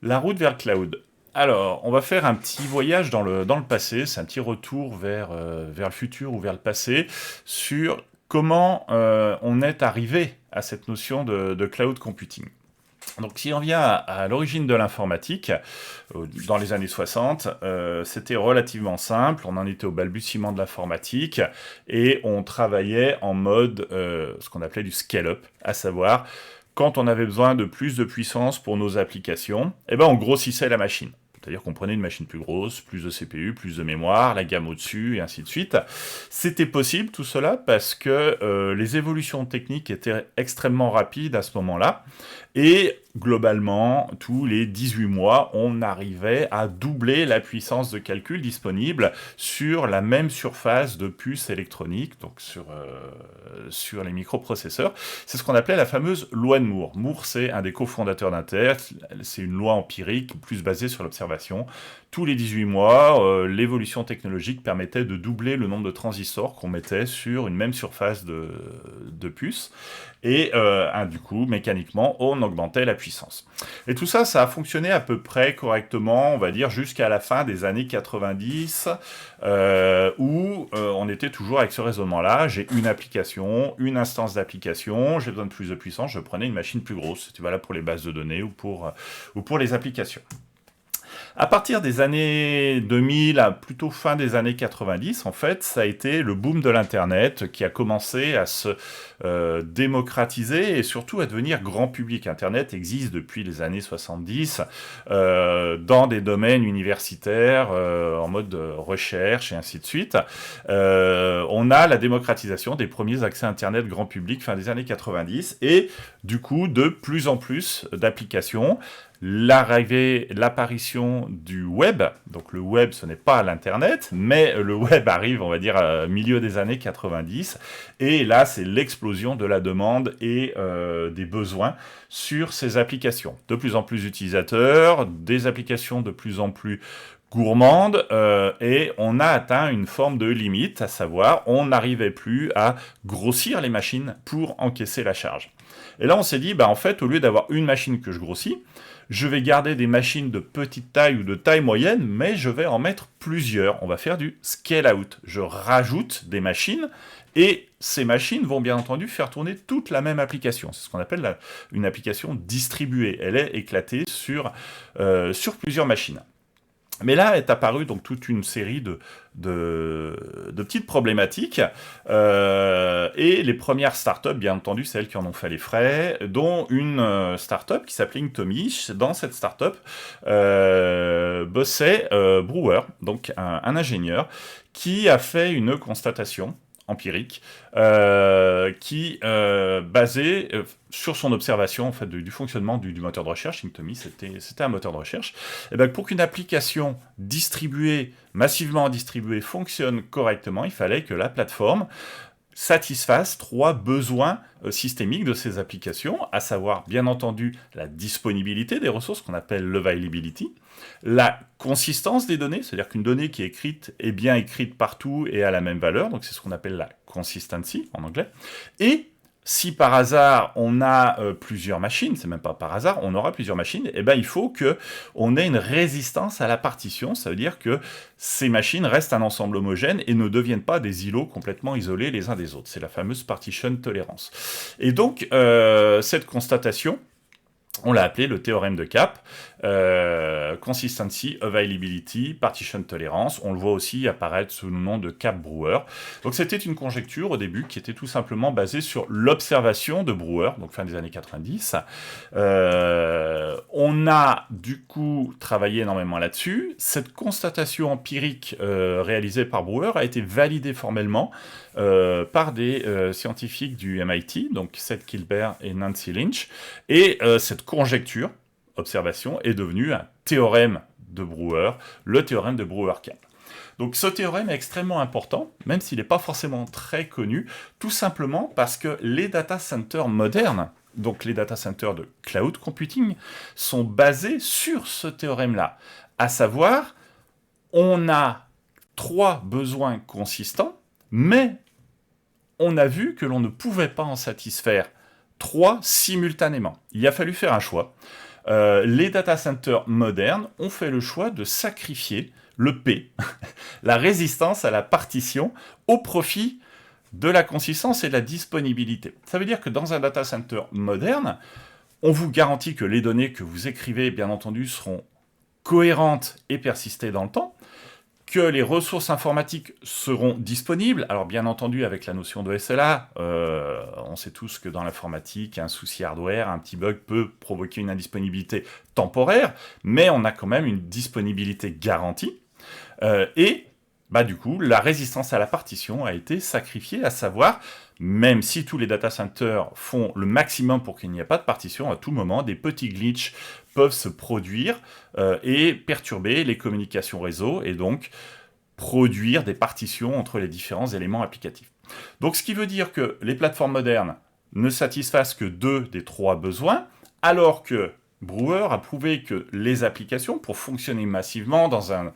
La route vers le cloud. Alors, on va faire un petit voyage dans le passé, c'est un petit retour vers le futur ou vers le passé, sur comment on est arrivé à cette notion de cloud computing. Donc si on vient à l'origine de l'informatique, dans les années 60, c'était relativement simple, on en était au balbutiement de l'informatique, et on travaillait en mode ce qu'on appelait du scale-up, à savoir, quand on avait besoin de plus de puissance pour nos applications, eh ben on grossissait la machine. C'est-à-dire qu'on prenait une machine plus grosse, plus de CPU, plus de mémoire, la gamme au-dessus, et ainsi de suite. C'était possible tout cela parce que les évolutions techniques étaient extrêmement rapides à ce moment-là. Et globalement, tous les 18 mois, on arrivait à doubler la puissance de calcul disponible sur la même surface de puces électroniques, donc sur les microprocesseurs. C'est ce qu'on appelait la fameuse loi de Moore. Moore, c'est un des cofondateurs d'Intel, c'est une loi empirique plus basée sur l'observation. Tous les 18 mois, l'évolution technologique permettait de doubler le nombre de transistors qu'on mettait sur une même surface de puce. Et du coup, mécaniquement, on augmentait la puissance. Et tout ça, ça a fonctionné à peu près correctement, on va dire, jusqu'à la fin des années 90, où on était toujours avec ce raisonnement-là. J'ai une application, une instance d'application, j'ai besoin de plus de puissance, je prenais une machine plus grosse. C'était valable pour les bases de données ou pour les applications. À partir des années 2000, plutôt fin des années 90, en fait, ça a été le boom de l'Internet qui a commencé à se démocratiser et surtout à devenir grand public. Internet existe depuis les années 70 dans des domaines universitaires, en mode recherche et ainsi de suite. On a la démocratisation des premiers accès Internet grand public fin des années 90 et du coup de plus en plus d'applications. L'apparition du web, donc le web ce n'est pas l'internet, mais le web arrive on va dire au milieu des années 90, et là c'est l'explosion de la demande et des besoins sur ces applications. De plus en plus d'utilisateurs, des applications de plus en plus gourmandes, et on a atteint une forme de limite, à savoir on n'arrivait plus à grossir les machines pour encaisser la charge. Et là on s'est dit, en fait au lieu d'avoir une machine que je grossis, je vais garder des machines de petite taille ou de taille moyenne, mais je vais en mettre plusieurs. On va faire du scale-out. Je rajoute des machines, et ces machines vont bien entendu faire tourner toute la même application. C'est ce qu'on appelle une application distribuée. Elle est éclatée sur plusieurs machines. Mais là est apparue donc toute une série de petites problématiques, et les premières startups, bien entendu, celles qui en ont fait les frais, dont une startup qui s'appelait Inktomi. Dans cette startup bossait Brewer, donc un ingénieur, qui a fait une constatation empirique, qui basée sur son observation en fait, du fonctionnement du moteur de recherche. Inktomi, c'était un moteur de recherche. Et bien, pour qu'une application distribuée, massivement distribuée, fonctionne correctement, il fallait que la plateforme satisfasse trois besoins systémiques de ces applications, à savoir, bien entendu, la disponibilité des ressources, qu'on appelle l'availability, la consistance des données, c'est-à-dire qu'une donnée qui est écrite est bien écrite partout et a la même valeur, donc c'est ce qu'on appelle la consistency en anglais, et si par hasard on a plusieurs machines, c'est même pas par hasard, on aura plusieurs machines, et il faut qu'on ait une résistance à la partition, ça veut dire que ces machines restent un ensemble homogène et ne deviennent pas des îlots complètement isolés les uns des autres. C'est la fameuse partition tolerance. Et donc, cette constatation, on l'a appelé le théorème de Cap, Consistency, Availability, Partition Tolerance. On le voit aussi apparaître sous le nom de Cap-Brewer. Donc c'était une conjecture au début qui était tout simplement basée sur l'observation de Brewer, donc fin des années 90. On a du coup travaillé énormément là-dessus. Cette constatation empirique réalisée par Brewer a été validée formellement par des scientifiques du MIT, donc Seth Kilber et Nancy Lynch, et cette conjecture, observation, est devenue un théorème de Brewer, le théorème de Brewer-Cap. Donc ce théorème est extrêmement important, même s'il n'est pas forcément très connu, tout simplement parce que les data centers modernes, donc les data centers de cloud computing, sont basés sur ce théorème-là. À savoir, on a trois besoins consistants, mais on a vu que l'on ne pouvait pas en satisfaire trois simultanément. Il a fallu faire un choix. les data centers modernes ont fait le choix de sacrifier le P, la résistance à la partition, au profit de la consistance et de la disponibilité. Ça veut dire que dans un data center moderne, on vous garantit que les données que vous écrivez, bien entendu, seront cohérentes et persister dans le temps, que les ressources informatiques seront disponibles. Alors bien entendu, avec la notion de SLA, on sait tous que dans l'informatique, un souci hardware, un petit bug peut provoquer une indisponibilité temporaire, mais on a quand même une disponibilité garantie. Et du coup, la résistance à la partition a été sacrifiée, à savoir, même si tous les data centers font le maximum pour qu'il n'y ait pas de partition, à tout moment, des petits glitches peuvent se produire et perturber les communications réseau, et donc produire des partitions entre les différents éléments applicatifs. Donc ce qui veut dire que les plateformes modernes ne satisfassent que 2 des 3 besoins, alors que Brewer a prouvé que les applications, pour fonctionner massivement dans un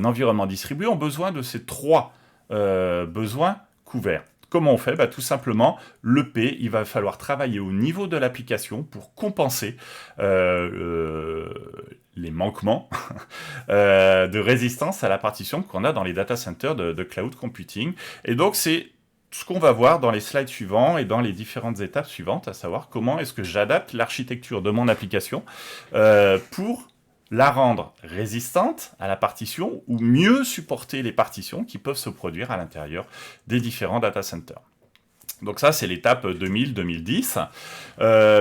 environnement distribué, ont besoin de ces 3 besoins couverts. Comment on fait ? Tout simplement, le P, il va falloir travailler au niveau de l'application pour compenser les manquements de résistance à la partition qu'on a dans les data centers de cloud computing. Et donc, c'est ce qu'on va voir dans les slides suivants et dans les différentes étapes suivantes, à savoir comment est-ce que j'adapte l'architecture de mon application pour la rendre résistante à la partition ou mieux supporter les partitions qui peuvent se produire à l'intérieur des différents data centers. Donc ça, c'est l'étape 2000-2010.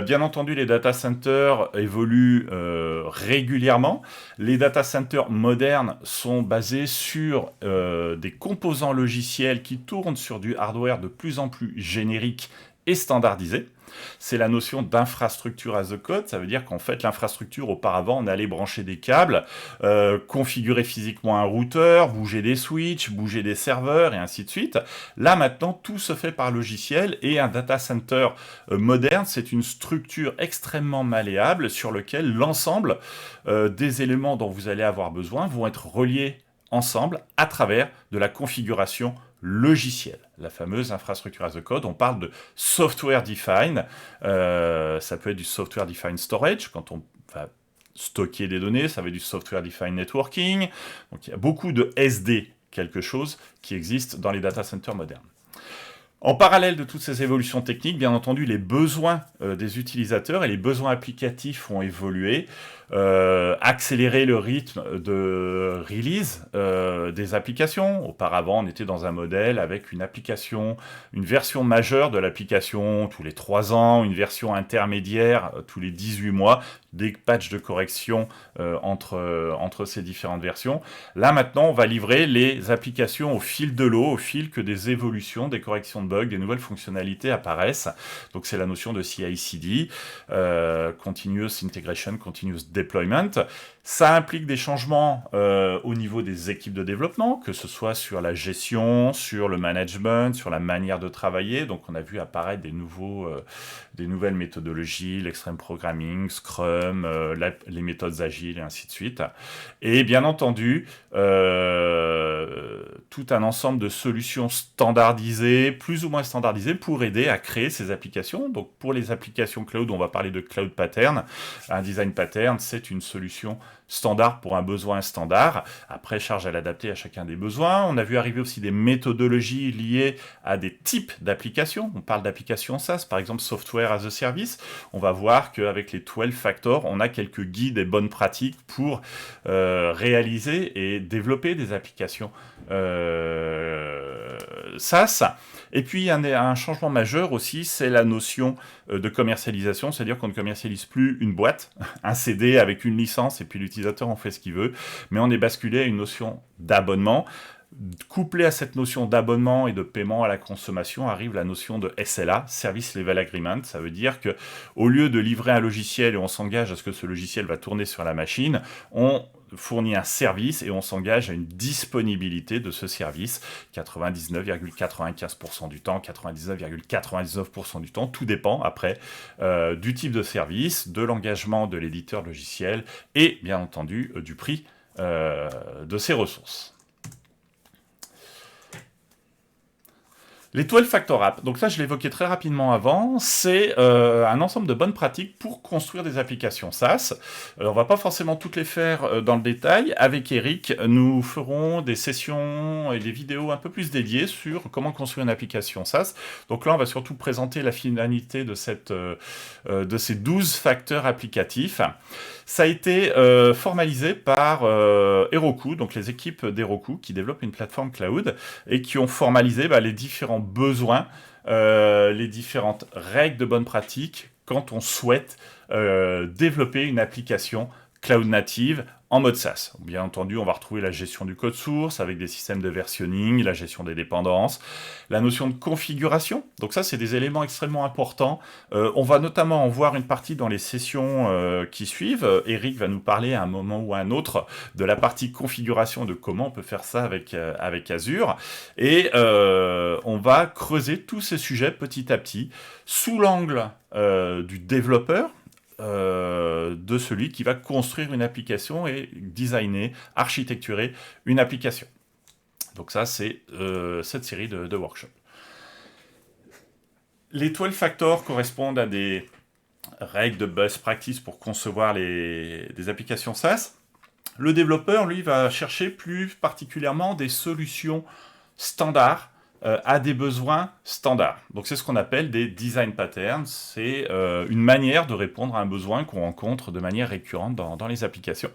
Bien entendu, les data centers évoluent régulièrement. Les data centers modernes sont basés sur des composants logiciels qui tournent sur du hardware de plus en plus générique et standardisé. C'est la notion d'infrastructure as a code, ça veut dire qu'en fait l'infrastructure auparavant on allait brancher des câbles, configurer physiquement un routeur, bouger des switches, bouger des serveurs et ainsi de suite. Là maintenant tout se fait par logiciel et un data center moderne c'est une structure extrêmement malléable sur laquelle l'ensemble des éléments dont vous allez avoir besoin vont être reliés ensemble à travers de la configuration logicielle, la fameuse infrastructure as a code. On parle de software defined, ça peut être du software defined storage, quand on va stocker des données, ça va être du software defined networking, donc il y a beaucoup de SD, quelque chose qui existe dans les data centers modernes. En parallèle de toutes ces évolutions techniques, bien entendu, les besoins des utilisateurs et les besoins applicatifs ont évolué, accélérer le rythme de release des applications. Auparavant, on était dans un modèle avec une application, une version majeure de l'application tous les 3 ans, une version intermédiaire tous les 18 mois, des patchs de correction entre ces différentes versions. Là, maintenant, on va livrer les applications au fil de l'eau, au fil que des évolutions, des corrections de bugs, des nouvelles fonctionnalités apparaissent. Donc, c'est la notion de CI/CD, Continuous Integration, Continuous Deployment. Ça implique des changements au niveau des équipes de développement, que ce soit sur la gestion, sur le management, sur la manière de travailler. Donc, on a vu apparaître des nouvelles méthodologies, l'extreme programming, Scrum, les méthodes agiles et ainsi de suite. Et bien entendu, tout un ensemble de solutions standardisées, plus ou moins standardisées, pour aider à créer ces applications. Donc, pour les applications cloud, on va parler de Cloud Pattern. Un design pattern, c'est une solution standard pour un besoin standard. Après, charge à l'adapter à chacun des besoins. On a vu arriver aussi des méthodologies liées à des types d'applications. On parle d'applications SaaS, par exemple Software as a Service. On va voir qu'avec les 12 factors, on a quelques guides et bonnes pratiques pour réaliser et développer des applications SaaS. Et puis, un changement majeur aussi, c'est la notion de commercialisation, c'est-à-dire qu'on ne commercialise plus une boîte, un CD avec une licence, et puis l'utilisateur en fait ce qu'il veut, mais on est basculé à une notion d'abonnement. Couplé à cette notion d'abonnement et de paiement à la consommation arrive la notion de SLA, Service Level Agreement. Ça veut dire que au lieu de livrer un logiciel et on s'engage à ce que ce logiciel va tourner sur la machine, on fournit un service et on s'engage à une disponibilité de ce service 99,95% du temps, 99,99% du temps, tout dépend après du type de service, de l'engagement de l'éditeur logiciel et bien entendu du prix de ses ressources. Les 12 Factor Apps, donc ça je l'évoquais très rapidement avant, c'est un ensemble de bonnes pratiques pour construire des applications SaaS. On va pas forcément toutes les faire dans le détail. Avec Eric, nous ferons des sessions et des vidéos un peu plus dédiées sur comment construire une application SaaS. Donc là, on va surtout présenter la finalité de ces 12 facteurs applicatifs. Ça a été formalisé par Heroku, donc les équipes d'Heroku qui développent une plateforme cloud et qui ont formalisé les différents besoins, les différentes règles de bonne pratique quand on souhaite développer une application cloud native en mode SaaS. Bien entendu, on va retrouver la gestion du code source avec des systèmes de versionning, la gestion des dépendances, la notion de configuration. Donc ça, c'est des éléments extrêmement importants. On va notamment en voir une partie dans les sessions qui suivent. Eric va nous parler à un moment ou à un autre de la partie configuration, de comment on peut faire ça avec Azure. Et on va creuser tous ces sujets petit à petit sous l'angle du développeur, de celui qui va construire une application et designer, architecturer une application. Donc ça, c'est cette série de workshops. Les 12 factors correspondent à des règles de best practice pour concevoir des applications SaaS. Le développeur, lui, va chercher plus particulièrement des solutions standards à des besoins standards. Donc c'est ce qu'on appelle des design patterns. C'est une manière de répondre à un besoin qu'on rencontre de manière récurrente dans les applications.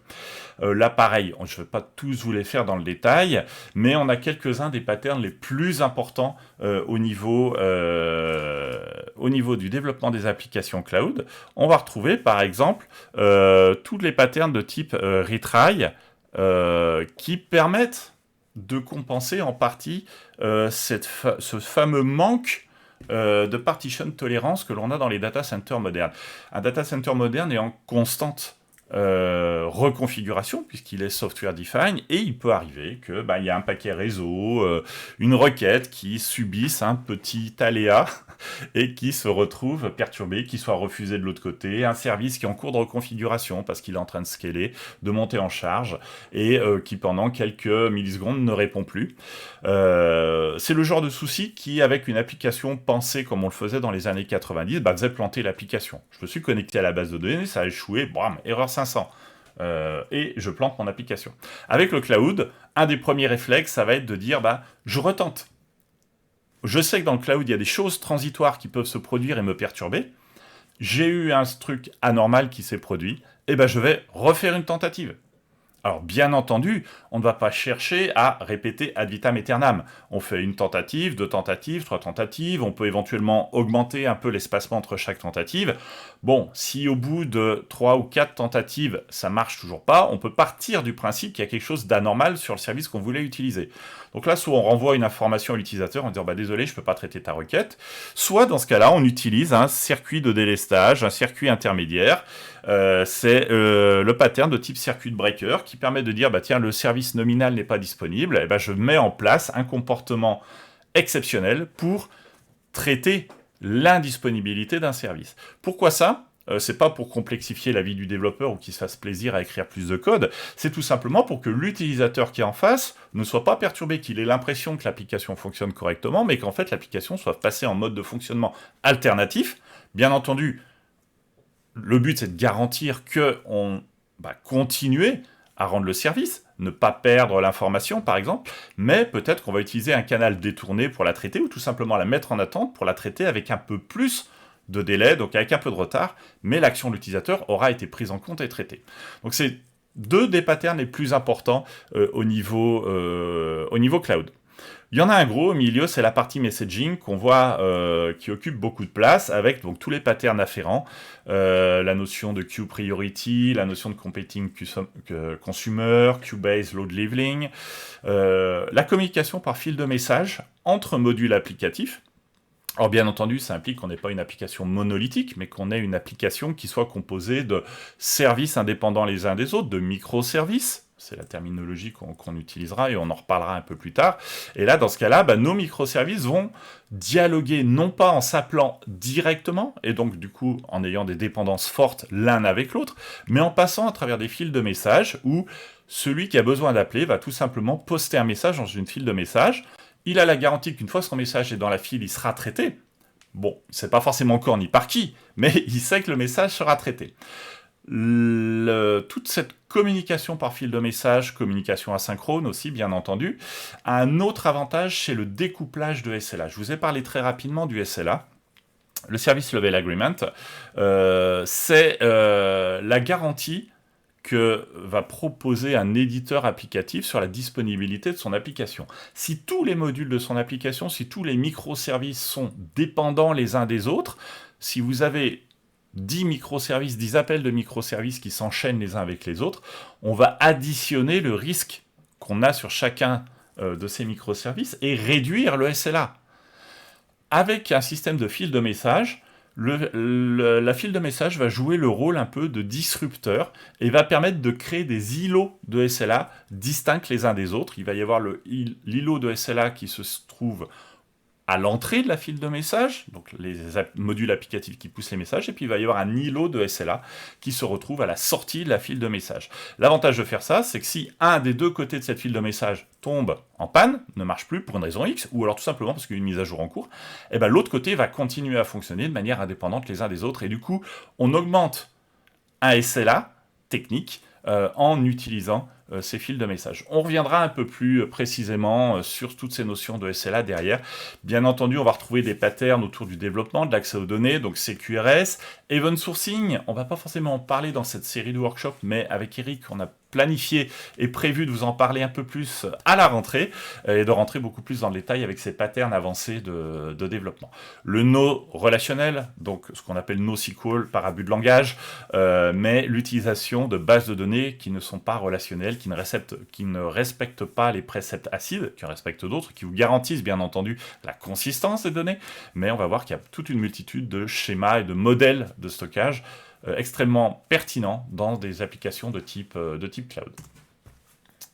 Là, pareil, je ne vais pas tous vous les faire dans le détail, mais on a quelques-uns des patterns les plus importants au niveau du développement des applications cloud. On va retrouver, par exemple, tous les patterns de type retry qui permettent de compenser en partie ce fameux manque de partition tolérance que l'on a dans les data centers modernes. Un data center moderne est en constante reconfiguration puisqu'il est software defined et il peut arriver que il y a un paquet réseau, une requête qui subisse un petit aléa et qui se retrouve perturbé, qui soit refusé de l'autre côté, un service qui est en cours de reconfiguration parce qu'il est en train de scaler, de monter en charge et qui pendant quelques millisecondes ne répond plus. C'est le genre de souci qui, avec une application pensée comme on le faisait dans les années 90, faisait planter l'application. Je me suis connecté à la base de données, ça a échoué, bam, erreur 500. Et je plante mon application. Avec le cloud, un des premiers réflexes, ça va être de dire, je retente. Je sais que dans le cloud, il y a des choses transitoires qui peuvent se produire et me perturber. J'ai eu un truc anormal qui s'est produit, et je vais refaire une tentative. Alors, bien entendu, on ne va pas chercher à répéter ad vitam aeternam. On fait une tentative, 2 tentatives, 3 tentatives, on peut éventuellement augmenter un peu l'espacement entre chaque tentative. Bon, si au bout de 3 ou 4 tentatives, ça marche toujours pas, on peut partir du principe qu'il y a quelque chose d'anormal sur le service qu'on voulait utiliser. Donc là, soit on renvoie une information à l'utilisateur en disant désolé, je ne peux pas traiter ta requête, soit dans ce cas-là, on utilise un circuit de délestage, un circuit intermédiaire. C'est le pattern de type circuit breaker qui permet de dire tiens, le service nominal n'est pas disponible, et je mets en place un comportement exceptionnel pour traiter l'indisponibilité d'un service. Pourquoi ça ? C'est pas pour complexifier la vie du développeur ou qu'il se fasse plaisir à écrire plus de code, c'est tout simplement pour que l'utilisateur qui est en face ne soit pas perturbé, qu'il ait l'impression que l'application fonctionne correctement, mais qu'en fait l'application soit passée en mode de fonctionnement alternatif. Bien entendu, le but c'est de garantir qu'on va continuer à rendre le service, ne pas perdre l'information par exemple, mais peut-être qu'on va utiliser un canal détourné pour la traiter ou tout simplement la mettre en attente pour la traiter avec un peu plus de délai, donc avec un peu de retard, mais l'action de l'utilisateur aura été prise en compte et traitée. Donc c'est 2 des patterns les plus importants au niveau cloud. Il y en a un gros au milieu, c'est la partie messaging qu'on voit qui occupe beaucoup de place avec donc tous les patterns afférents, la notion de queue priority, la notion de competing consumer, queue-based load leveling, la communication par fil de message entre modules applicatifs. Alors bien entendu, ça implique qu'on n'ait pas une application monolithique, mais qu'on ait une application qui soit composée de services indépendants les uns des autres, de microservices. C'est la terminologie qu'on utilisera et on en reparlera un peu plus tard. Et là, dans ce cas-là, nos microservices vont dialoguer non pas en s'appelant directement, et donc du coup en ayant des dépendances fortes l'un avec l'autre, mais en passant à travers des fils de messages où celui qui a besoin d'appeler va tout simplement poster un message dans une file de messages. Il a la garantie qu'une fois son message est dans la file, il sera traité. Bon, il ne sait pas forcément encore ni par qui, mais il sait que le message sera traité. Toute cette communication par fil de message, communication asynchrone aussi, bien entendu, a un autre avantage, c'est le découplage de SLA. Je vous ai parlé très rapidement du SLA. Le Service Level Agreement, c'est la garantie que va proposer un éditeur applicatif sur la disponibilité de son application. Si tous les modules de son application, si tous les microservices sont dépendants les uns des autres, si vous avez 10 microservices, 10 appels de microservices qui s'enchaînent les uns avec les autres, on va additionner le risque qu'on a sur chacun de ces microservices et réduire le SLA. Avec un système de fil de message, la file de message va jouer le rôle un peu de disrupteur et va permettre de créer des îlots de SLA distincts les uns des autres. Il va y avoir l'îlot de SLA qui se trouve à l'entrée de la file de message, donc les modules applicatifs qui poussent les messages, et puis il va y avoir un îlot de SLA qui se retrouve à la sortie de la file de message. L'avantage de faire ça, c'est que si un des deux côtés de cette file de message tombe en panne, ne marche plus pour une raison X, ou alors tout simplement parce qu'il y a une mise à jour en cours, et ben l'autre côté va continuer à fonctionner de manière indépendante les uns des autres, et du coup, on augmente un SLA technique en utilisant ces fils de message. On reviendra un peu plus précisément sur toutes ces notions de SLA derrière. Bien entendu, on va retrouver des patterns autour du développement, de l'accès aux données, donc CQRS, Event Sourcing. On ne va pas forcément en parler dans cette série de workshops, mais avec Eric, on a planifié et prévu de vous en parler un peu plus à la rentrée et de rentrer beaucoup plus dans le détail avec ces patterns avancés de développement. Le No relationnel, donc ce qu'on appelle NoSQL par abus de langage, mais l'utilisation de bases de données qui ne sont pas relationnelles, qui ne respectent pas les préceptes acides, qui en respectent d'autres, qui vous garantissent bien entendu la consistance des données, mais on va voir qu'il y a toute une multitude de schémas et de modèles de stockage extrêmement pertinents dans des applications de type cloud.